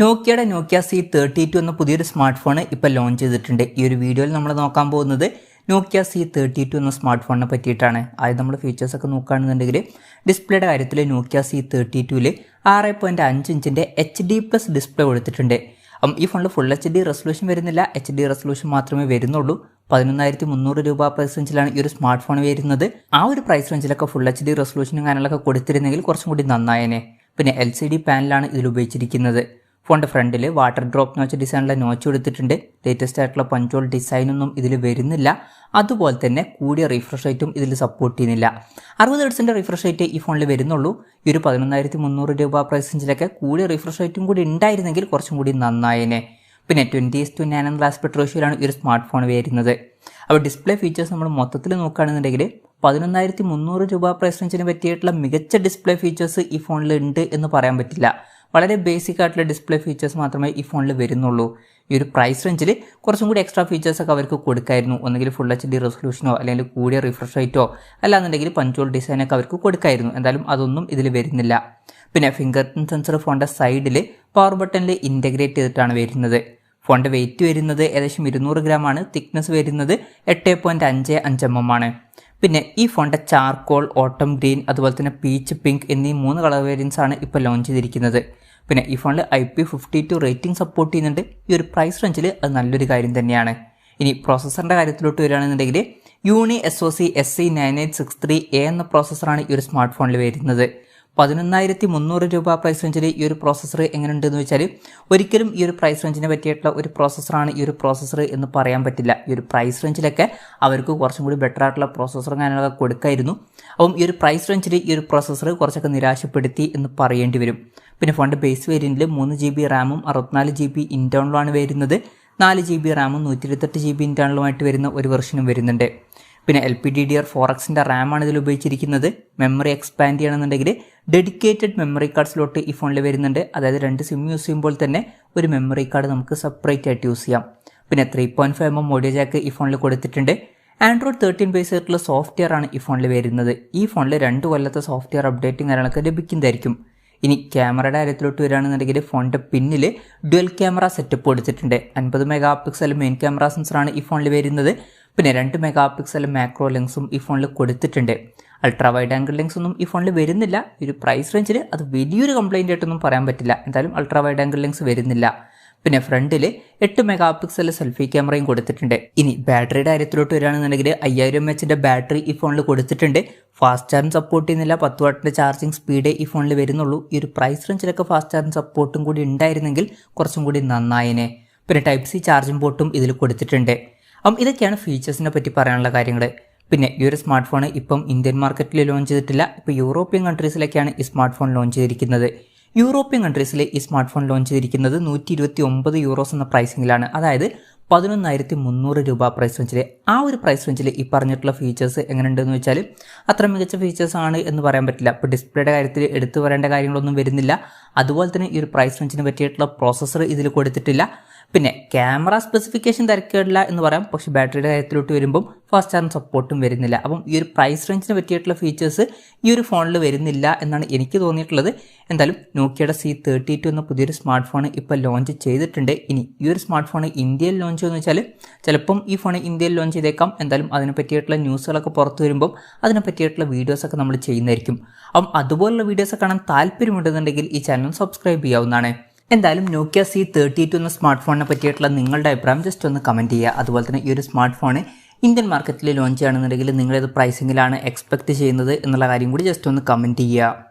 നോക്കിയയുടെ നോക്കിയ C32 എന്ന പുതിയൊരു smart phone ഇപ്പോൾ ലോഞ്ച് ചെയ്തിട്ടുണ്ട്. ഈ ഒരു വീഡിയോയിൽ നമ്മൾ നോക്കാൻ പോകുന്നത് നോക്കിയ C32 എന്ന സ്മാർട്ട് ഫോണിനെ പറ്റിയിട്ടാണ്. ആദ്യം നമ്മൾ ഫീച്ചേഴ്സൊക്കെ നോക്കുകയാണെന്നുണ്ടെങ്കിൽ ഡിസ്പ്ലേയുടെ കാര്യത്തിൽ നോക്കിയ C32ൽ 6.5 ഇഞ്ചിൻ്റെ HD+ ഡിസ്പ്ലേ കൊടുത്തിട്ടുണ്ട്. ഈ ഫോണിൽ ഫുൾ HD റെസൊല്യൂഷൻ വരുന്നില്ല, HD റെസൊല്യൂഷൻ മാത്രമേ വരുന്നുള്ളൂ. 11,300 രൂപ പ്രൈസ് റേഞ്ചിലാണ് ഈ ഒരു സ്മാർട്ട് ഫോൺ വരുന്നത്. ആ ഒരു പ്രൈസ് റേഞ്ചിലൊക്കെ ഫുൾ HD റെസൊല്യൂഷനും കാര്യങ്ങളൊക്കെ കൊടുത്തിരുന്നെങ്കിൽ കുറച്ചും കൂടി നന്നായേനെ. പിന്നെ LCD പാനലാണ് ഇതിൽ ഉപയോഗിച്ചിരിക്കുന്നത്. ഫോണിൻ്റെ ഫ്രണ്ടിൽ വാട്ടർ ഡ്രോപ്പ് നോച്ച് ഡിസൈനിലെ നോച്ച് കൊടുത്തിട്ടുണ്ട്. ലേറ്റസ്റ്റ് ആയിട്ടുള്ള പഞ്ചോൾ ഡിസൈനൊന്നും ഇതിൽ വരുന്നില്ല. അതുപോലെ തന്നെ കൂടിയ റിഫ്രഷ് റേറ്റും ഇതിൽ സപ്പോർട്ട് ചെയ്യുന്നില്ല. 60 ഹെർട്സിൻ്റെ റിഫ്രഷ് റേറ്റ് ഈ ഫോണിൽ വരുന്നുള്ളൂ. ഈ ഒരു 11,300 രൂപ പ്രൈസ് റേഞ്ചിലൊക്കെ കൂടിയ റിഫ്രഷ് റേറ്റും കൂടി ഉണ്ടായിരുന്നെങ്കിൽ കുറച്ചും കൂടി നന്നായേനെ. പിന്നെ 20:9 എന്ന ആസ്പെക്ട് റേഷ്യോയിലാണ് ഈ ഒരു സ്മാർട്ട് ഫോൺ വരുന്നത്. അപ്പോൾ ഡിസ്പ്ലേ ഫീച്ചേഴ്സ് നമ്മൾ മൊത്തത്തിൽ നോക്കുകയാണെന്നുണ്ടെങ്കിൽ 11,300 രൂപ പ്രൈസ് റേഞ്ചിന് പറ്റിയിട്ടുള്ള മികച്ച ഡിസ്പ്ലേ ഫീച്ചേഴ്സ് ഈ ഫോണിൽ ഉണ്ട് എന്ന് പറയാൻ പറ്റില്ല. വളരെ ബേസിക് ആയിട്ടുള്ള ഡിസ്പ്ലേ ഫീച്ചേഴ്സ് മാത്രമേ ഈ ഫോണിൽ വരുന്നുള്ളൂ. ഈ ഒരു പ്രൈസ് റേഞ്ചിൽ കുറച്ചും കൂടി എക്സ്ട്രാ ഫീച്ചേഴ്സൊക്കെ അവർക്ക് കൊടുക്കായിരുന്നു. ഒന്നുകിൽ ഫുൾ HD റെസൊല്യൂഷനോ അല്ലെങ്കിൽ കൂടിയ റിഫ്രഷ് റേറ്റോ അല്ലാന്നുണ്ടെങ്കിൽ പഞ്ചോൾ ഡിസൈനൊക്കെ അവർക്ക് കൊടുക്കായിരുന്നു. എന്തായാലും അതൊന്നും ഇതിൽ വരുന്നില്ല. പിന്നെ ഫിംഗർ പ്രിന്റ് സെൻസർ ഫോണിൻ്റെ സൈഡിൽ പവർ ബട്ടണിൽ ഇൻറ്റഗ്രേറ്റ് ചെയ്തിട്ടാണ് വരുന്നത്. ഫോണിൻ്റെ വെയിറ്റ് വരുന്നത് ഏകദേശം 200 ഗ്രാമാണ്. തിക്നെസ് വരുന്നത് 8.55 mm ആണ്. പിന്നെ ഈ ഫോണിൻ്റെ ചാർക്കോൾ, ഓട്ടം ഗ്രീൻ, അതുപോലെ തന്നെ പീച്ച് പിങ്ക് എന്നീ 3 കളർ വേരിയൻസ് ആണ് ഇപ്പോൾ ലോഞ്ച് ചെയ്തിരിക്കുന്നത്. പിന്നെ ഈ ഫോണിൽ IP52 റേറ്റിംഗ് സപ്പോർട്ട് ചെയ്യുന്നുണ്ട്. ഈ ഒരു പ്രൈസ് റേഞ്ചിൽ അത് നല്ലൊരു കാര്യം തന്നെയാണ്. ഇനി പ്രോസസ്സറിൻ്റെ കാര്യത്തിലോട്ട് വരികയാണെന്നുണ്ടെങ്കിൽ unisoc SE9863A എന്ന പ്രോസസ്സറാണ് ഈ ഒരു സ്മാർട്ട് ഫോണിൽ വരുന്നത്. 11,300 രൂപ പ്രൈസ് റേഞ്ചിൽ ഈ ഒരു പ്രോസസ്സർ എങ്ങനെയുണ്ടെന്ന് വെച്ചാൽ ഒരിക്കലും ഈ ഒരു പ്രൈസ് റേഞ്ചിനെ പറ്റിയിട്ടുള്ള ഒരു പ്രോസസ്സറാണ് ഈ ഒരു പ്രോസസ്സർ എന്ന് പറയാൻ പറ്റില്ല. ഈ ഒരു പ്രൈസ് റേഞ്ചിലൊക്കെ അവർക്ക് കുറച്ചും കൂടി ബെറ്റർ ആയിട്ടുള്ള പ്രോസസ്സറും കാര്യങ്ങളൊക്കെ കൊടുക്കായിരുന്നു. അപ്പം ഈ ഒരു പ്രൈസ് റേഞ്ചിൽ ഈ ഒരു പ്രോസസ്സർ കുറച്ചൊക്കെ നിരാശപ്പെടുത്തി എന്ന് പറയേണ്ടി വരും. പിന്നെ ഫോണിൻ്റെ ബേസ് വേരിയൻറ്റിൽ 3GB റാമും 64GB ഇൻറ്റേർണലുമാണ് വരുന്നത്. 4GB റാമും 128GB ഇൻറ്റേർണലുമായിട്ട് വരുന്ന ഒരു വെർഷനും വരുന്നുണ്ട്. പിന്നെ LPDDR4Xൻ്റെ റാമാണ് ഇതിൽ ഉപയോഗിച്ചിരിക്കുന്നത്. മെമ്മറി എക്സ്പാൻഡ് ചെയ്യണമെന്നുണ്ടെങ്കിൽ ഡെഡിക്കേറ്റഡ് മെമ്മറി കാർഡ് സ്ലോട്ട് ഈ ഫോണിൽ വരുന്നുണ്ട്. അതായത് 2 സിം യൂസ് ചെയ്യുമ്പോൾ തന്നെ ഒരു മെമ്മറി കാർഡ് നമുക്ക് സെപ്പറേറ്റ് ആയിട്ട് യൂസ് ചെയ്യാം. പിന്നെ 3.5mm ഓഡിയോ ജാക്ക് ഈ ഫോണിൽ കൊടുത്തിട്ടുണ്ട്. Android 13 ബേസ് ആയിട്ടുള്ള സോഫ്റ്റ്വെയർ ആണ് ഈ ഫോണിൽ വരുന്നത്. ഈ ഫോണിൽ 2 കൊല്ലത്തെ സോഫ്റ്റ്വെയർ അപ്ഡേറ്റും കാര്യങ്ങളൊക്കെ ലഭിക്കുന്നതായിരിക്കും. ഇനി ക്യാമറയുടെ കാര്യത്തിലോട്ട് വരികയാണെന്നുണ്ടെങ്കിൽ ഫോണിൻ്റെ പിന്നിൽ ഡ്യുവൽ ക്യാമറ സെറ്റപ്പ് കൊടുത്തിട്ടുണ്ട്. 50 മെഗാ മെയിൻ ക്യാമറ സെൻസറാണ് ഈ ഫോണിൽ വരുന്നത്. പിന്നെ 2 മെഗാ മാക്രോ ലെൻസും ഈ ഫോണിൽ കൊടുത്തിട്ടുണ്ട്. അൾട്രാ വൈഡ് ആംഗിൾ ലെൻസ് ഒന്നും ഈ ഫോണിൽ വരുന്നില്ല. ഈ ഒരു പ്രൈസ് റേഞ്ചിൽ അത് വലിയൊരു കംപ്ലൈൻ്റ് ആയിട്ടൊന്നും പറയാൻ പറ്റില്ല. എന്തായാലും അൾട്രാ വൈഡ് ആംഗിൾ ലെൻസ് വരുന്നില്ല. പിന്നെ ഫ്രണ്ടിൽ 8 മെഗാ സെൽഫി ക്യാമറയും കൊടുത്തിട്ടുണ്ട്. ഇനി ബാറ്ററിയുടെ കാര്യത്തിലോട്ട് വരികയാണെന്നുണ്ടെങ്കിൽ 5000 mAh ബാറ്ററി ഈ ഫോണിൽ കൊടുത്തിട്ടുണ്ട്. ഫാസ്റ്റ് ചാർജിങ് സപ്പോർട്ട് ചെയ്യുന്നില്ല. 10 വാട്ടിൻ്റെ ചാർജിങ് സ്പീഡേ ഈ ഫോണിൽ വരുന്നുള്ളൂ. ഈ ഒരു പ്രൈസ് റേഞ്ചിലൊക്കെ ഫാസ്റ്റ് ചാർജിങ് സപ്പോർട്ടും കൂടി ഉണ്ടായിരുന്നെങ്കിൽ കുറച്ചും കൂടി നന്നായേനെ. പിന്നെ Type-C ചാർജിങ് പോർട്ടും ഇതിൽ കൊടുത്തിട്ടുണ്ട്. ഇതൊക്കെയാണ് ഫീച്ചേഴ്സിനെ പറ്റി പറയാനുള്ള കാര്യങ്ങൾ. പിന്നെ ഈ ഒരു സ്മാർട്ട് ഫോൺ ഇപ്പം ഇന്ത്യൻ മാർക്കറ്റിൽ ലോഞ്ച് ചെയ്തിട്ടില്ല. ഇപ്പോൾ യൂറോപ്യൻ കൺട്രീസിലൊക്കെയാണ് ഈ സ്മാർട്ട് ഫോൺ ലോഞ്ച് ചെയ്തിരിക്കുന്നത്. യൂറോപ്യൻ കൺട്രീസിൽ ഈ സ്മാർട്ട് ഫോൺ ലോഞ്ച് ചെയ്തിരിക്കുന്നത് €129 എന്ന പ്രൈസിങ്ങിലാണ്. അതായത് 11,300 രൂപ പ്രൈസ് റേഞ്ചിൽ. ആ ഒരു പ്രൈസ് റേഞ്ചിൽ ഈ പറഞ്ഞിട്ടുള്ള ഫീച്ചേഴ്സ് എങ്ങനെയുണ്ടെന്ന് വെച്ചാൽ അത്ര മികച്ച ഫീച്ചേഴ്സ് ആണ് എന്ന് പറയാൻ പറ്റില്ല. ഇപ്പോൾ ഡിസ്പ്ലേയുടെ കാര്യത്തിൽ എടുത്തു പറയേണ്ട കാര്യങ്ങളൊന്നും വരുന്നില്ല. അതുപോലെ തന്നെ ഈ ഒരു പ്രൈസ് റേഞ്ചിന് പറ്റിയിട്ടുള്ള പ്രോസസ്സർ ഇതിൽ കൊടുത്തിട്ടില്ല. പിന്നെ ക്യാമറ സ്പെസിഫിക്കേഷൻ തിരക്കേടില്ല എന്ന് പറയാം. പക്ഷേ ബാറ്ററിയുടെ കാര്യത്തിലോട്ട് വരുമ്പം ഫാസ്റ്റ് ചാർജിങ് സപ്പോർട്ടും വരുന്നില്ല. അപ്പം ഈ ഒരു പ്രൈസ് റേഞ്ചിന് പറ്റിയിട്ടുള്ള ഫീച്ചേഴ്സ് ഈ ഒരു ഫോണിൽ വരുന്നില്ല എന്നാണ് എനിക്ക് തോന്നിയിട്ടുള്ളത്. എന്തായാലും നോക്കിയയുടെ C32 എന്ന പുതിയൊരു സ്മാർട്ട് ഫോൺ ഇപ്പോൾ ലോഞ്ച് ചെയ്തിട്ടുണ്ട്. ഇനി ഈ ഒരു സ്മാർട്ട് ഫോൺ ഇന്ത്യയിൽ ലോഞ്ച് ചെയ്യുമെന്ന് വെച്ചാൽ ചിലപ്പം ഈ ഫോൺ ഇന്ത്യയിൽ ലോഞ്ച് ചെയ്തേക്കാം. എന്തായാലും അതിനെ പറ്റിയിട്ടുള്ള ന്യൂസുകളൊക്കെ പുറത്തു വരുമ്പം അതിനെ പറ്റിയിട്ടുള്ള വീഡിയോസൊക്കെ നമ്മൾ ചെയ്യുന്നതായിരിക്കും. അപ്പം അതുപോലുള്ള വീഡിയോസ് കാണാൻ താല്പര്യമുണ്ടെന്നുണ്ടെങ്കിൽ ഈ ചാനൽ സബ്സ്ക്രൈബ് ചെയ്യാവുന്നതാണ്. എന്തായാലും നോക്കിയ C32 എന്ന സ്മാർട്ട് ഫോണിനെ പറ്റിയിട്ടുള്ള നിങ്ങളുടെ അഭിപ്രായം ജസ്റ്റ് ഒന്ന് കമൻറ്റ് ചെയ്യുക. അതുപോലെ തന്നെ ഈ ഒരു സ്മാർട്ട് ഫോൺ ഇന്ത്യൻ മാർക്കറ്റിൽ ലോഞ്ച് ചെയ്യുകയാണെന്നുണ്ടെങ്കിൽ നിങ്ങളേത് പ്രൈസിങ്ങിലാണ് എക്സ്പെക്റ്റ് ചെയ്യുന്നത് എന്നുള്ള കാര്യം കൂടി ജസ്റ്റ് ഒന്ന് കമൻറ്റ് ചെയ്യുക.